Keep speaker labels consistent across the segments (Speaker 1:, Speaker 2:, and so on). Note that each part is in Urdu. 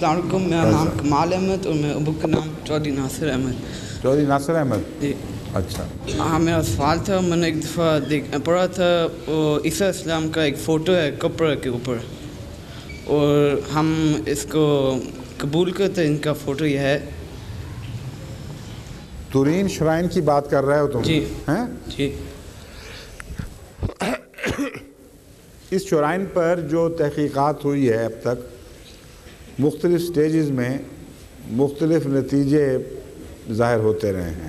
Speaker 1: السلام علیکم، میرا نام کمال احمد اور میرے ابو کا نام چودھری ناصر احمد.
Speaker 2: چودھری ناصر احمد.
Speaker 1: جی
Speaker 2: اچھا.
Speaker 1: ہاں، میرا سوال تھا. میں نے ایک دفعہ پڑھا تھا وہ عیسیٰ السلام کا ایک فوٹو ہے کپڑے کے اوپر، اور ہم اس کو قبول کرتے ہیں، ان کا فوٹو یہ ہے.
Speaker 2: تورین شرائن کی بات کر رہے ہو تم؟
Speaker 1: جی
Speaker 2: ہیں؟
Speaker 1: جی.
Speaker 2: اس شرائن پر جو تحقیقات ہوئی ہے اب تک، مختلف سٹیجز میں مختلف نتیجے ظاہر ہوتے رہے ہیں.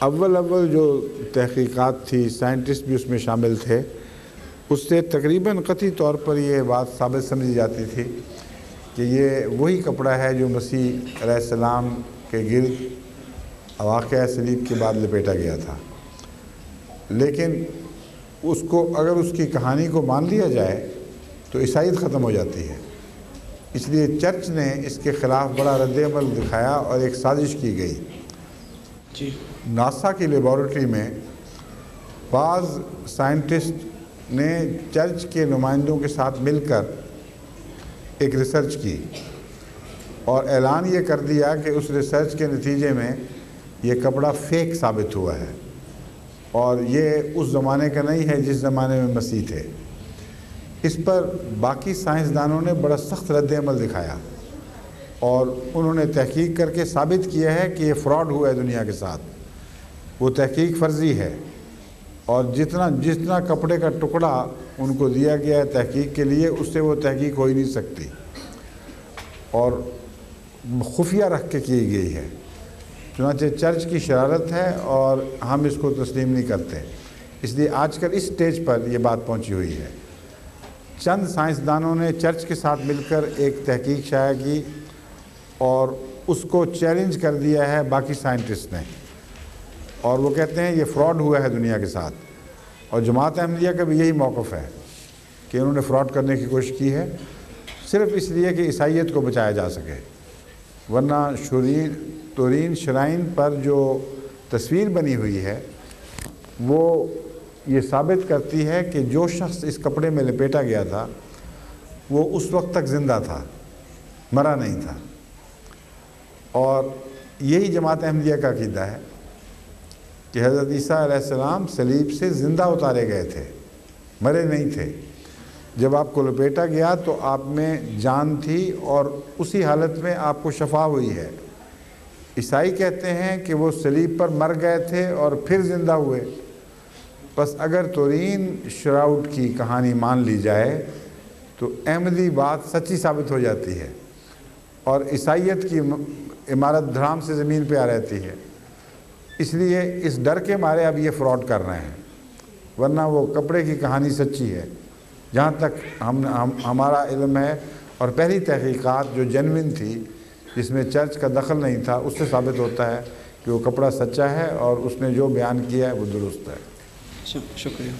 Speaker 2: اول جو تحقیقات تھی، سائنٹسٹ بھی اس میں شامل تھے، اس سے تقریباً قطعی طور پر یہ بات ثابت سمجھی جاتی تھی کہ یہ وہی کپڑا ہے جو مسیح علیہ السلام کے گرد واقعہ صلیب کے بعد لپیٹا گیا تھا. لیکن اس کو اگر اس کی کہانی کو مان لیا جائے تو عیسائیت ختم ہو جاتی ہے. اس لیے چرچ نے اس کے خلاف بڑا رد عمل دکھایا اور ایک سازش کی گئی.
Speaker 1: جی.
Speaker 2: ناسا کی لیبارٹری میں بعض سائنٹسٹ نے چرچ کے نمائندوں کے ساتھ مل کر ایک ریسرچ کی اور اعلان یہ کر دیا کہ اس ریسرچ کے نتیجے میں یہ کپڑا فیک ثابت ہوا ہے اور یہ اس زمانے کا نہیں ہے جس زمانے میں مسیح تھے. اس پر باقی سائنسدانوں نے بڑا سخت رد عمل دکھایا اور انہوں نے تحقیق کر کے ثابت کیا ہے کہ یہ فراڈ ہوا ہے دنیا کے ساتھ. وہ تحقیق فرضی ہے اور جتنا کپڑے کا ٹکڑا ان کو دیا گیا ہے تحقیق کے لیے، اس سے وہ تحقیق ہو ہی نہیں سکتی اور خفیہ رکھ کے کی گئی ہے. چنانچہ چرچ کی شرارت ہے اور ہم اس کو تسلیم نہیں کرتے. اس لیے آج کل اس سٹیج پر یہ بات پہنچی ہوئی ہے. چند سائنسدانوں نے چرچ کے ساتھ مل کر ایک تحقیق شائع کی اور اس کو چیلنج کر دیا ہے باقی سائنٹسٹ نے، اور وہ کہتے ہیں یہ فراڈ ہوا ہے دنیا کے ساتھ. اور جماعت احمدیہ کا بھی یہی موقف ہے کہ انہوں نے فراڈ کرنے کی کوشش کی ہے صرف اس لیے کہ عیسائیت کو بچایا جا سکے. ورنہ تورین شرائن پر جو تصویر بنی ہوئی ہے وہ یہ ثابت کرتی ہے کہ جو شخص اس کپڑے میں لپیٹا گیا تھا وہ اس وقت تک زندہ تھا، مرا نہیں تھا. اور یہی جماعت احمدیہ کا عقیدہ ہے کہ حضرت عیسیٰ علیہ السلام صلیب سے زندہ اتارے گئے تھے، مرے نہیں تھے. جب آپ کو لپیٹا گیا تو آپ میں جان تھی اور اسی حالت میں آپ کو شفا ہوئی ہے. عیسائی کہتے ہیں کہ وہ صلیب پر مر گئے تھے اور پھر زندہ ہوئے. بس اگر تورین شراؤٹ کی کہانی مان لی جائے تو احمدی بات سچی ثابت ہو جاتی ہے اور عیسائیت کی عمارت دھڑام سے زمین پہ آ رہتی ہے. اس لیے اس ڈر کے مارے اب یہ فراڈ کر رہے ہیں، ورنہ وہ کپڑے کی کہانی سچی ہے جہاں تک ہمارا علم ہے. اور پہلی تحقیقات جو جینوئن تھی جس میں چرچ کا دخل نہیں تھا، اس سے ثابت ہوتا ہے کہ وہ کپڑا سچا ہے اور اس نے جو بیان کیا ہے وہ درست ہے.
Speaker 1: شکریہ.